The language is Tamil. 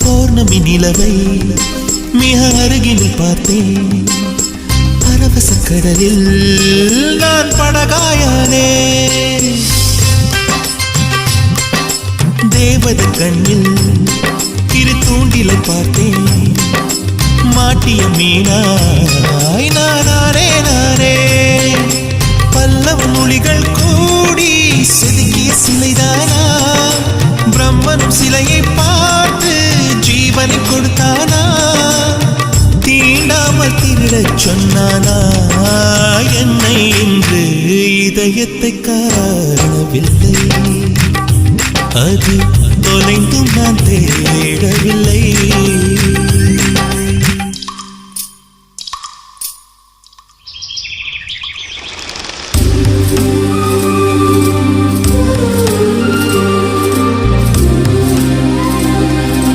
பௌர்ணமி நிலவை மிக அருகில் பார்த்தேன். பரவச கடலில் நான் படகாயானே. தேவத கண்ணில் திரு தூண்டிலை பார்த்தேன். மாட்டிய மீனாய் நானே நானே. பல்லவ மொழிகள் கூடி செதுக்கிய சிலைதானா? பிரம்மனும் சிலையை பார்த்து ஜீவனை கொடுத்தானா? தீண்டாமல் திருடச் சொன்னானா என்னை என்று? இதயத்தை காணவில்லை, அது தொலைந்தும் நான் தேட